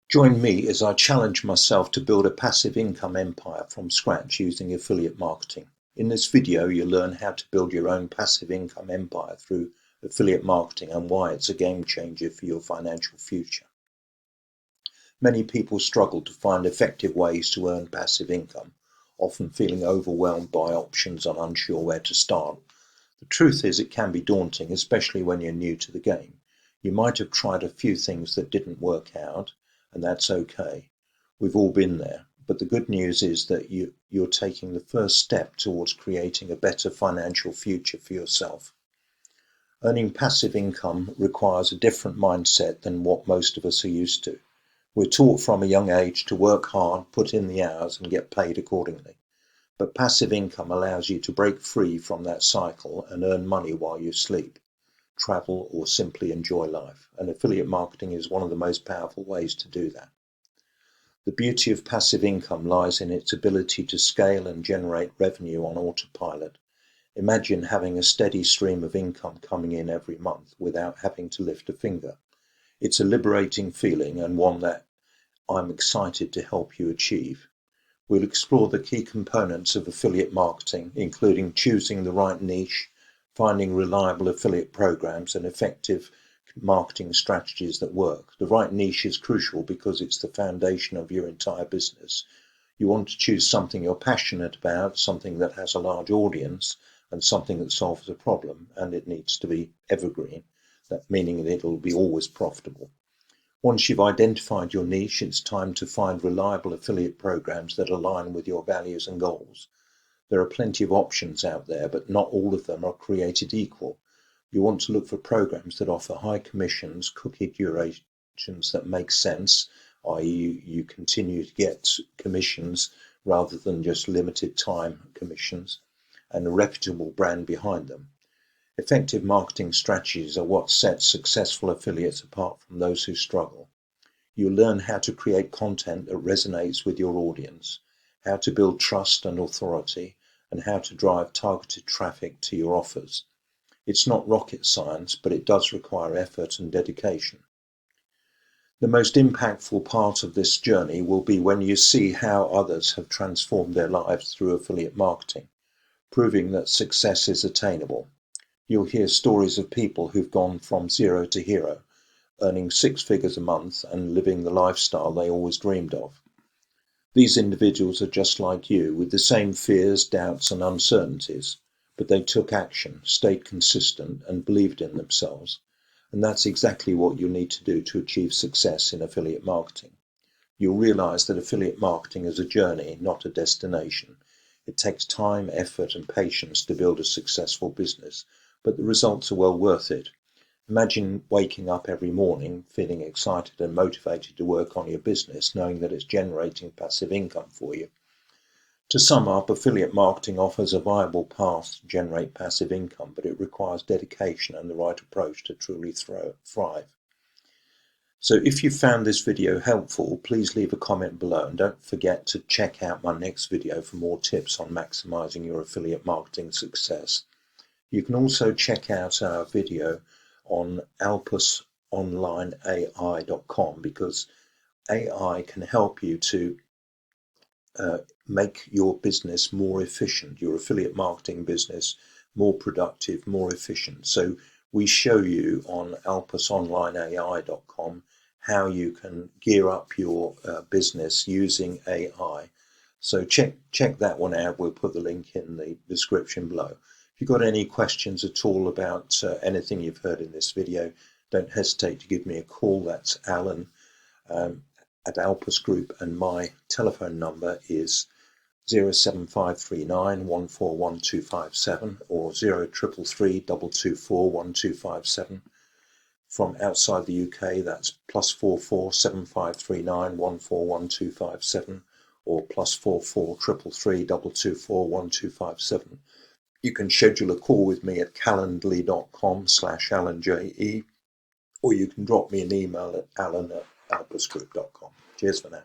Join me as I challenge myself to build a passive income empire from scratch using affiliate marketing. In this video, you'll learn how to build your own passive income empire through affiliate marketing and why it's a game changer for your financial future. Many people struggle to find effective ways to earn passive income, often feeling overwhelmed by options and unsure where to start. The truth is it can be daunting, especially when you're new to the game. You might have tried a few things that didn't work out, and that's okay. We've all been there. But the good news is that you're taking the first step towards creating a better financial future for yourself. Earning passive income requires a different mindset than what most of us are used to. We're taught from a young age to work hard, put in the hours, and get paid accordingly. But passive income allows you to break free from that cycle and earn money while you sleep, travel, or simply enjoy life. And affiliate marketing is one of the most powerful ways to do that. The beauty of passive income lies in its ability to scale and generate revenue on autopilot. Imagine having a steady stream of income coming in every month without having to lift a finger. It's a liberating feeling and one that I'm excited to help you achieve. We'll explore the key components of affiliate marketing, including choosing the right niche, finding reliable affiliate programs, and effective marketing strategies that work. The right niche is crucial because it's the foundation of your entire business. You want to choose something you're passionate about, something that has a large audience, and something that solves a problem, and it needs to be evergreen, that meaning that it'll be always profitable. Once you've identified your niche, it's time to find reliable affiliate programs that align with your values and goals. There are plenty of options out there, but not all of them are created equal. You want to look for programs that offer high commissions, cookie durations that make sense, i.e. you continue to get commissions rather than just limited time commissions, and a reputable brand behind them. Effective marketing strategies are what sets successful affiliates apart from those who struggle. You'll learn how to create content that resonates with your audience, how to build trust and authority, and how to drive targeted traffic to your offers. It's not rocket science, but it does require effort and dedication. The most impactful part of this journey will be when you see how others have transformed their lives through affiliate marketing, proving that success is attainable. You'll hear stories of people who've gone from zero to hero, earning 6 figures a month and living the lifestyle they always dreamed of. These individuals are just like you, with the same fears, doubts, and uncertainties, but they took action, stayed consistent, and believed in themselves. And that's exactly what you'll need to do to achieve success in affiliate marketing. You'll realize that affiliate marketing is a journey, not a destination. It takes time, effort, and patience to build a successful business, but the results are well worth it. Imagine waking up every morning feeling excited and motivated to work on your business, knowing that it's generating passive income for you. To sum up, affiliate marketing offers a viable path to generate passive income, but it requires dedication and the right approach to truly thrive. So if you found this video helpful, please leave a comment below and don't forget to check out my next video for more tips on maximizing your affiliate marketing success. You can also check out our video on alpusonlineai.com because AI can help you to make your business more efficient, your affiliate marketing business more productive, more efficient. So we show you on alpusonlineai.com how you can gear up your business using AI. So check that one out. We'll put the link in the description below. If you've got any questions at all about anything you've heard in this video, don't hesitate to give me a call. That's Alan at Alpus Group, and my telephone number is 07539 141257 or 0333 224 1257. From outside the UK, that's +44 7539 141257 or +44 333 224 1257. You can schedule a call with me at calendly.com/AlanJE, or you can drop me an email at alan@alpusgroup.com. Cheers for now.